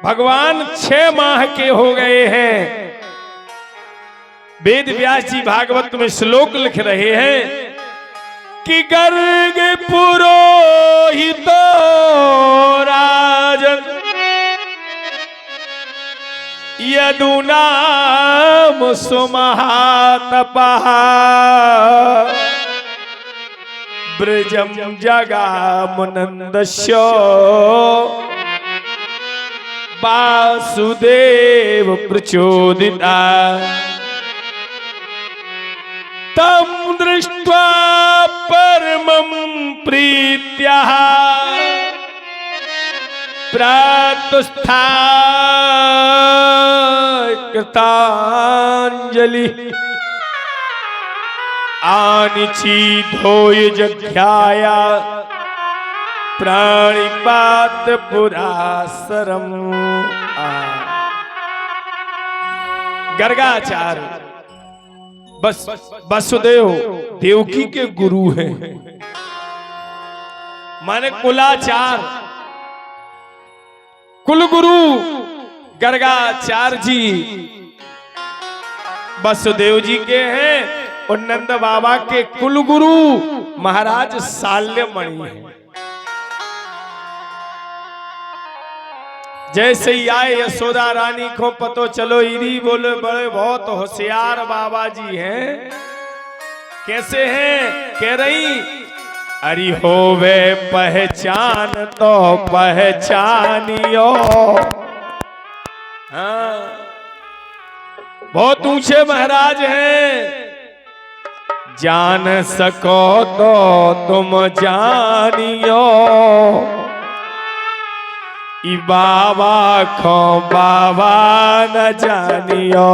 भगवान 6 माह के हो गए हैं। वेद व्यास जी भागवत में श्लोक लिख रहे हैं कि गर्ग पुरोहित राजन यदुनाम सुमहातपः ब्रजम जगामुनन्दस्य वासुदेव प्रचोदिता तम दृष्ट्वा परमं प्रीत्या प्रातुस्थाय कृतांजलि आनिचीधोय जघ्याया प्राणिपात पुरासरम। गर्गाचार्य बस वसुदेव देवकी के गुरु हैं, माने कुलाचार कुलगुरु गर्गाचार्य जी वसुदेव जी के हैं और नंद बाबा के कुलगुरु महाराज साल्यमणि हैं। जैसे ही आए यशोदा रानी को पतो चलो इरी बोले बड़े बहुत होशियार बाबा जी हैं। कैसे हैं? कह रही अरे होवे पहचान तो पहचानियो। हाँ, बहुत ऊंचे महाराज हैं, जान सको तो तुम जानियो। ई बाबा को बाबा न जानियो।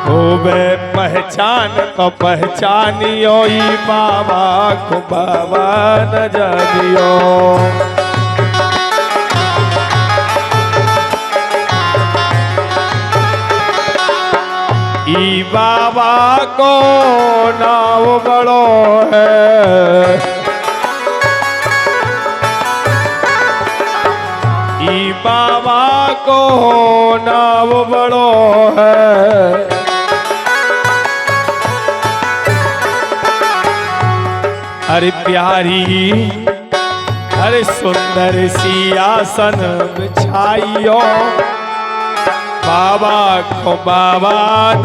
होवे पहचान तो पहचानियो, ई बाबा को बाबा न जानियो। ई बाबा को नाव बड़ो है, ई बाबा को नाव बड़ो है। अरे प्यारी अरे सुंदर सी आसन बिछाइयो, बाबा को बाबा न।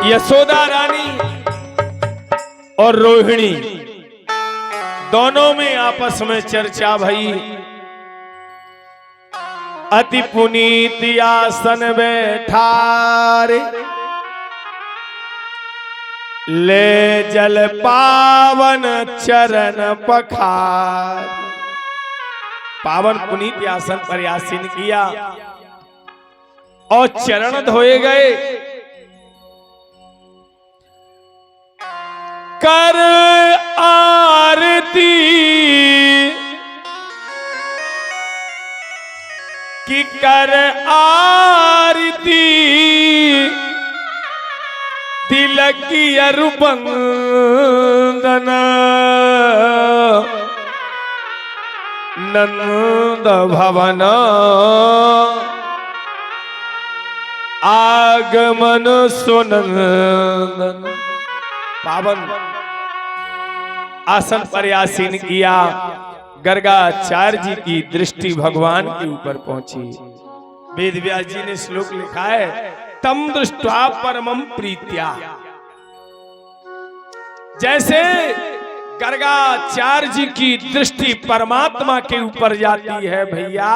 यशोदा रानी और रोहिणी दोनों में आपस में चर्चा भई। अति पुनीत आसन बैठारे, ले जल पावन चरण पखार। पावन पुनीत आसन पर आसीन किया और चरण धोए गए। कर आरती कि कर आरती, तिलक अरुबंदन नंद भवन आगमन सुनंदन। पावन आसन पर आसीन किया। गर्गाचार्य जी की दृष्टि भगवान के ऊपर पहुंची। वेद व्यास जी ने श्लोक लिखा है, तम दृष्ट्वा परमं प्रीत्या। जैसे गर्गाचार्य जी की दृष्टि परमात्मा के ऊपर जाती है भैया,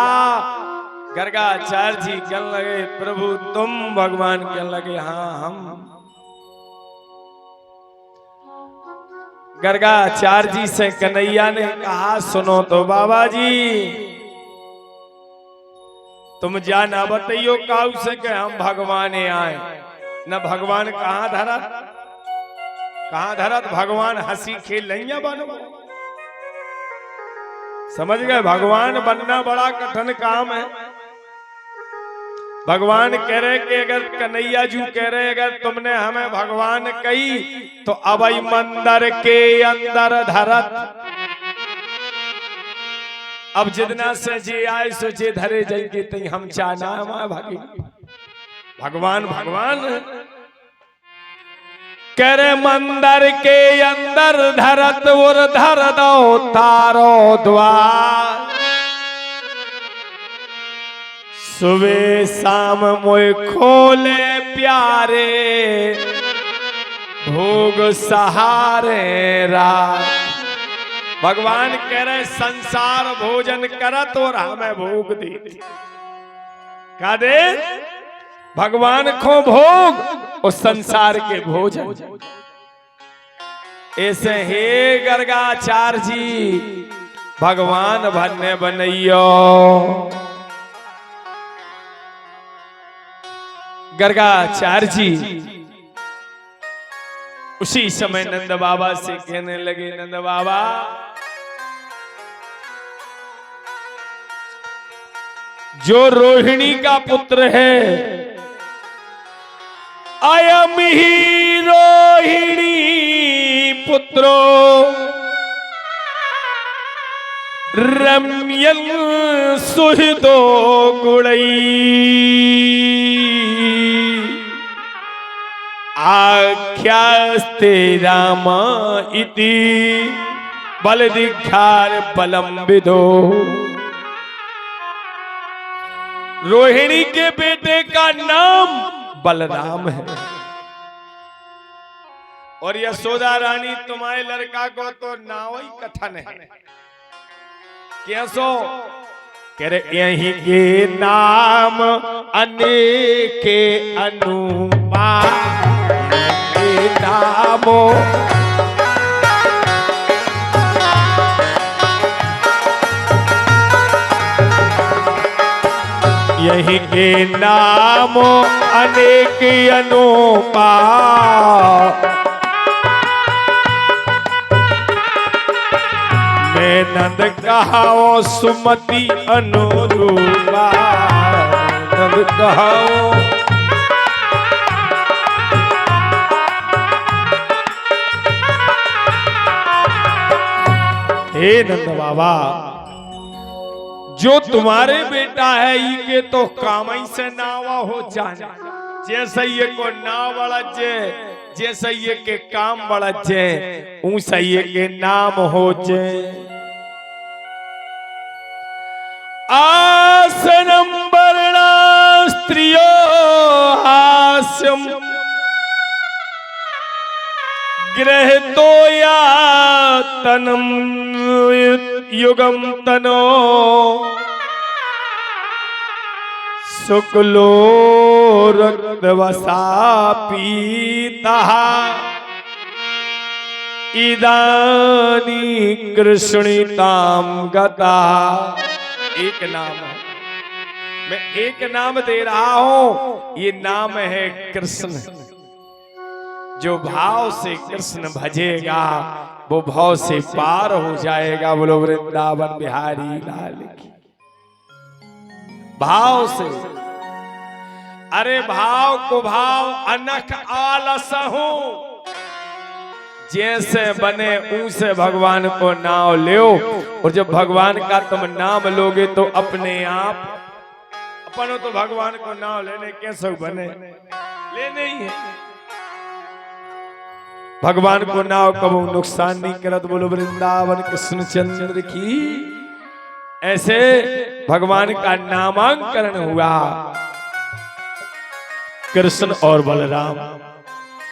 गर्गाचार्य जी कहने लगे प्रभु तुम, भगवान कहने लगे हाँ हम। गर्गाचार्य जी से कन्हैया ने कहा सुनो तो बाबा जी, तुम जा ना बताइयो काऊ से के हम भगवान आए न भगवान कहाँ धरत भगवान हंसी खेल नहीं बनो। समझ गए, भगवान बनना बड़ा कठिन काम है। भगवान कह रहे कि अगर कन्हैया जी कह रहे अगर तुमने हमें भगवान कही तो अब मंदिर के अंदर धरत। अब जितना से जे आए सोचे धरे जाएंगे तई हम चाहना हमारे भागी भगवान भगवान कह रहे मंदिर के अंदर धरत और धर दो तारो द्वार। सुबह शाम मोय खोले प्यारे भोग सहारे रात। भगवान कह रहे संसार भोजन करत और हमें भोग दे का दे भगवान को भोग और संसार के भोजन। ऐसे हे गर्गाचार्य जी भगवान बनने बनैयो। गर्गाचार्य जी उसी समय नंद बाबा से कहने लगे नंद बाबा जो रोहिणी का पुत्र है अयम ही रोहिणी पुत्रो रम्यन सुहृदो गुणई आख्यास्ते राम इति बलदिखार बलम विदो। रोहिणी के बेटे का नाम बलराम है और यशोदा रानी तुम्हारे लड़का को तो नाम ही कथन है। कैसो कह रहे यहीं के नाम अनेके अनुमान के नामो यहीं के नाम अनेक अनुपा मैं नंद कहाओ सुमति अनुरूपा नंद कहाओ। हे नंद बाबा जो तुम्हारे बेटा है ये के तो काम ही से नावा हो जाने जैसे ये को नाव बड़जे जैसे ये के काम बड़जे ऊंसा ये के नाम हो जे। आसनम वर्णा स्त्रियो हास्यम ग्रह तो या तनम युगम तनो शुक्लो रक्तवसा पीता इदानी कृष्णिताम गता। एक नाम है मैं एक नाम दे रहा हूं ये नाम है कृष्ण। जो भाव से कृष्ण भजेगा वो भाव से पार हो जाएगा। बोलो वृंदावन बिहारी लाल की। भाव से अरे भाव को भाव अनख आलस हो जैसे बने उनसे भगवान को नाम लो और जब भगवान का तुम नाम लोगे तो अपने आप अपनों तो भगवान को नाम लेने कैसे बने लेने ही है। भगवान को नाम कबू नुकसान नहीं करत। बोलो वृंदावन कृष्ण चंद्र की। ऐसे भगवान का नामांकरण हुआ कृष्ण और बलराम।